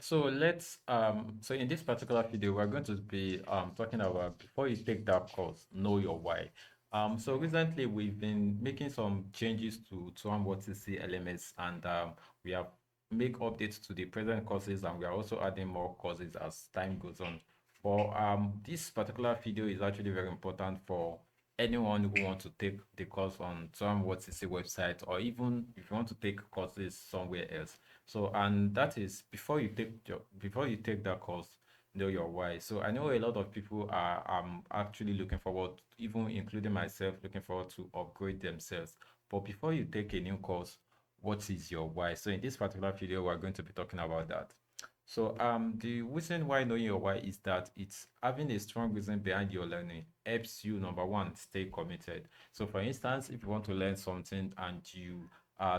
So in this particular video, we're going to be talking about before you take that course, know your why. So recently we've been making some changes to WordPress elements, and we have make updates to the present courses, and we are also adding more courses as time goes on. For this particular video is actually very important for anyone who wants to take the course on some WordPress website, or even if you want to take courses somewhere else. So, and that is before you take that course, know your why. So I know a lot of people are actually looking forward, even including myself, looking forward to upgrade themselves. But before you take a new course, what is your why? So in this particular video, we're going to be talking about that. So the reason why knowing your why is that it's having a strong reason behind your learning helps you, number one, stay committed. So for instance, if you want to learn something and you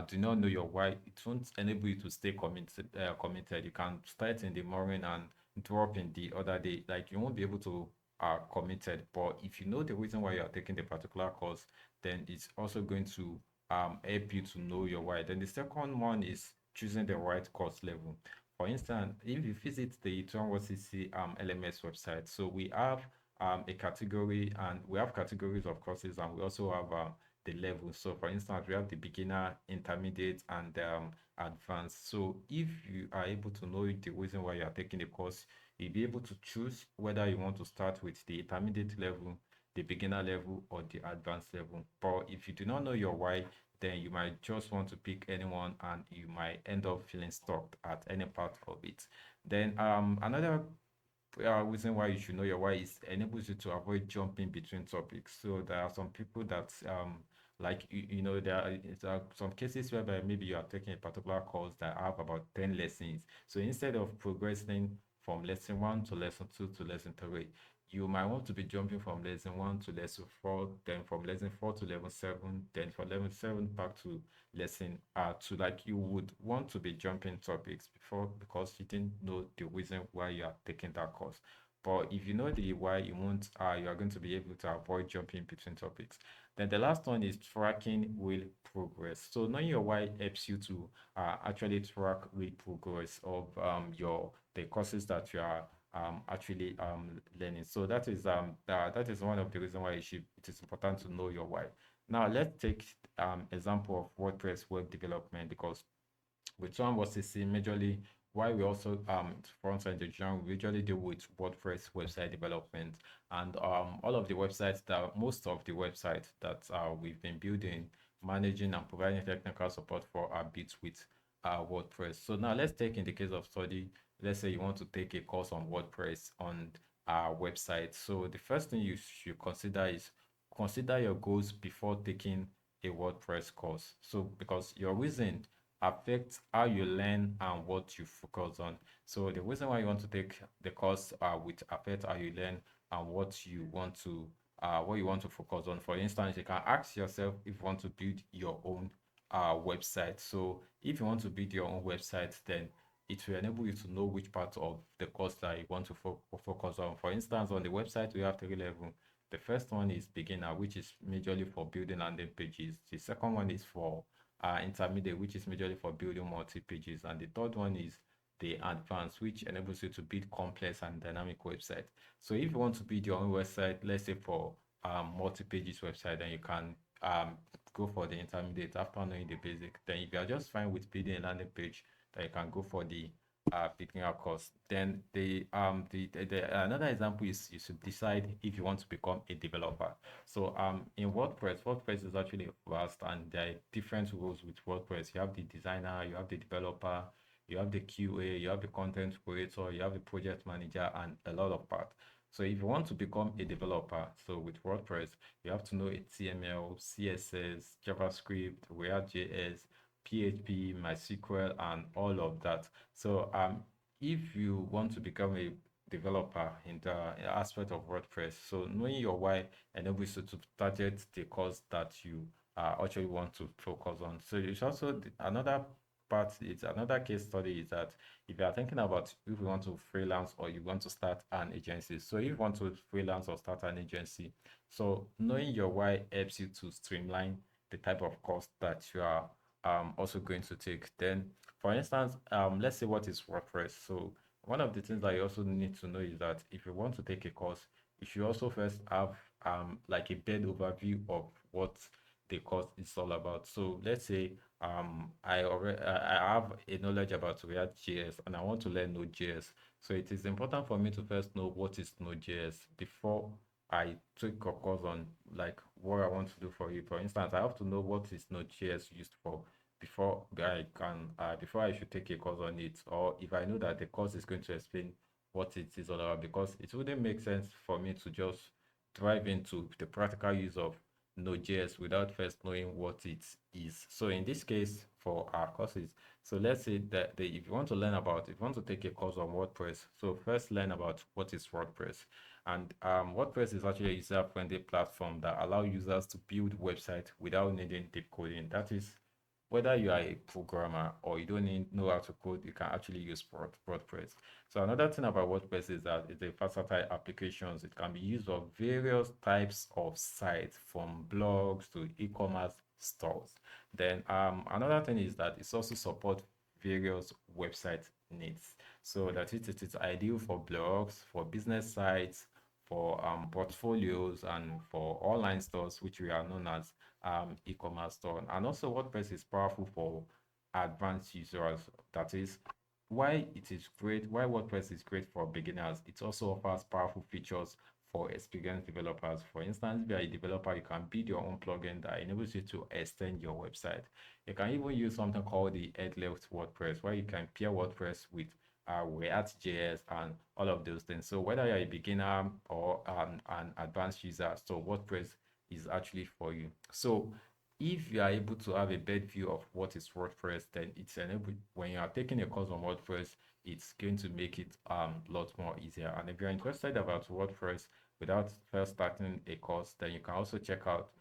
do not know your why, it won't enable you to stay committed. You can start in the morning and drop in the other day. Like you won't be able to committed. But if you know the reason why you are taking the particular course, then it's also going to help you to know your why. Then the second one is choosing the right course level. For instance, if you visit the 21CC LMS website, so we have a category, and we have categories of courses, and we also have the levels. So for instance, we have the beginner, intermediate, and advanced. So if you are able to know the reason why you are taking the course, you'll be able to choose whether you want to start with the intermediate level, the beginner level, or the advanced level. But if you do not know your why, then you might just want to pick anyone and you might end up feeling stuck at any part of it. Then another reason why you should know your why is enables you to avoid jumping between topics. So there are some people that like there are some cases whereby maybe you are taking a particular course that have about 10 lessons. So instead of progressing from lesson one to lesson two to lesson three, you might want to be jumping from lesson one to lesson four, then from lesson four to level seven, then from level seven back to lesson to, like, you would want to be jumping topics before, because you didn't know the reason why you are taking that course. But if you know the why, you are going to be able to avoid jumping between topics. Then the last one is tracking real progress. So knowing your why helps you to actually track real progress of your the courses that you are actually learning. So that is one of the reasons why it is important to know your why. Now let's take example of WordPress web development, because with one was to see majorly why we also front end design, we usually deal with WordPress website development, and all of the websites that most of the websites that we've been building, managing, and providing technical support for are built with WordPress. So now let's take in the case of study. Let's say you want to take a course on WordPress on our website. So the first thing you should consider is consider your goals before taking a WordPress course. So because your reason affects how you learn and what you focus on. So the reason why you want to take the course which affect how you learn and what you want to focus on. For instance, you can ask yourself if you want to build your own website. So if you want to build your own website, then it will enable you to know which part of the course that you want to focus on. For instance, on the website, we have three levels. The first one is beginner, which is majorly for building landing pages. The second one is for intermediate, which is majorly for building multi pages. And the third one is the advanced, which enables you to build complex and dynamic website. So if you want to build your own website, let's say for multi pages website, then you can go for the intermediate after knowing the basic. Then if you are just fine with building a landing page, then you can go for the beginner course. Then the another example is you should decide if you want to become a developer. So in WordPress is actually vast, and there are different roles with WordPress. You have the designer, you have the developer, you have the QA, you have the content creator, you have the project manager, and a lot of parts. So if you want to become a developer, so with WordPress, you have to know HTML, CSS, JavaScript, React.js, PHP, MySQL, and all of that. So if you want to become a developer in the aspect of WordPress, so knowing your why enables you to target the course that you actually want to focus on. So it's also another part, it's another case study is that if you are thinking about if you want to freelance or you want to start an agency. So if you want to freelance or start an agency, so knowing your why helps you to streamline the type of course that you are also going to take. Then For instance, let's say what is WordPress. So one of the things that you also need to know is that if you want to take a course, you should also first have like a bed overview of what the course is all about. So let's say I have a knowledge about React.js and I want to learn Node.js. So it is important for me to first know what is Node.js before I take a course on like what I want to do for you. For instance, I have to know what is Node.js used for before I should take a course on it, or if I know that the course is going to explain what it is all about, because it wouldn't make sense for me to just dive into the practical use of Node.js without first knowing what it is. So in this case, for our courses, so let's say that if you want to learn about, if you want to take a course on WordPress, so first learn about what is WordPress. And WordPress is actually a user-friendly platform that allow users to build websites without needing deep coding. That is, whether you are a programmer or you don't know how to code, you can actually use WordPress. So another thing about WordPress is that it's a versatile applications. It can be used for various types of sites, from blogs to e-commerce stores. Then another thing is that it's also support various website needs. So that it is ideal for blogs, for business sites, for portfolios, and for online stores, which we are known as e-commerce store. And also WordPress is powerful for advanced users. That is why WordPress is great for beginners. It also offers powerful features for experienced developers. For instance, if you are a developer, you can build your own plugin that enables you to extend your website. You can even use something called the headless WordPress, where you can pair WordPress with React.js and all of those things. So whether you're a beginner or an advanced user, so WordPress is actually for you. So if you are able to have a bed view of what is WordPress, then it's enabled when you are taking a course on WordPress, it's going to make it a lot more easier. And if you're interested about WordPress without first starting a course, then you can also check out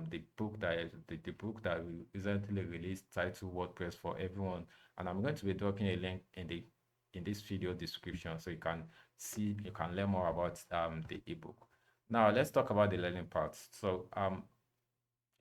the book that we recently released titled WordPress for Everyone. And I'm going to be dropping a link in this video description so you can learn more about the ebook. Now let's talk about the learning part. So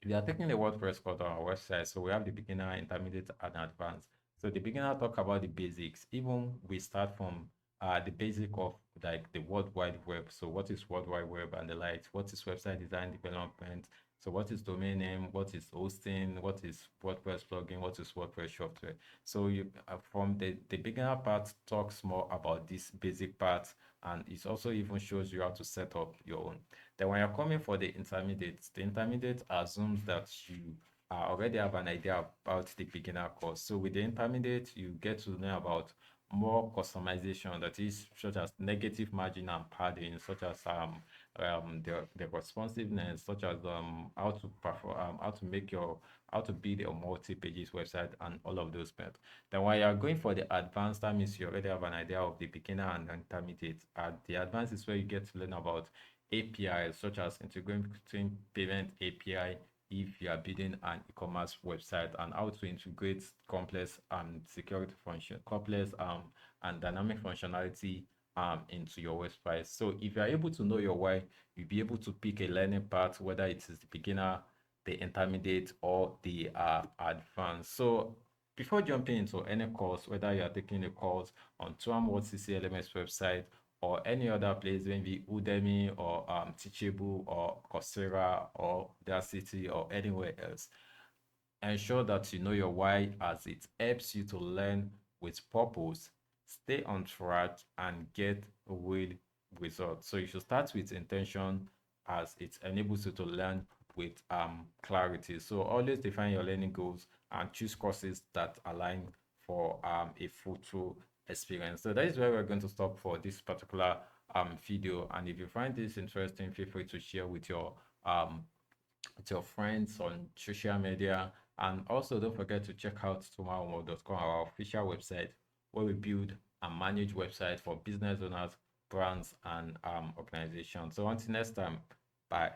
we are taking the WordPress course on our website. So we have the beginner, intermediate, and advanced. So the beginner talk about the basics. Even we start from the basic of like the World Wide Web. So what is World Wide Web and the likes? What is website design development? So what is domain name? What is hosting? What is WordPress plugin? What is WordPress software? So you from the beginner part talks more about this basic part, and it also even shows you how to set up your own. Then when you're coming for the intermediate assumes that you already have an idea about the beginner course. So with the intermediate, you get to know about more customization, that is, such as negative margin and padding, such as the responsiveness, such as how to perform, how to build a multi-pages website, and all of those things. Then when you're going for the advanced, that means you already have an idea of the beginner and intermediate. The advanced is where you get to learn about APIs, such as integrating payment API if you are building an e-commerce website, and how to integrate complex security function, complex and dynamic functionality into your website. So if you are able to know your why, you'll be able to pick a learning path, whether it is the beginner, the intermediate, or the advanced. So before jumping into any course, whether you are taking a course on Tuamword CCLMS website or any other place, maybe Udemy or Teachable or Coursera or Udacity or anywhere else, ensure that you know your why, as it helps you to learn with purpose, stay on track, and get real results. So you should start with intention, as it enables you to learn with clarity. So always define your learning goals and choose courses that align for a fruitful experience. So that is where we're going to stop for this particular video. And if you find this interesting, feel free to share with your friends on social media. And also don't forget to check out tomorrowmore.com, our official website, where we build and manage websites for business owners, brands, and organizations. So until next time, bye.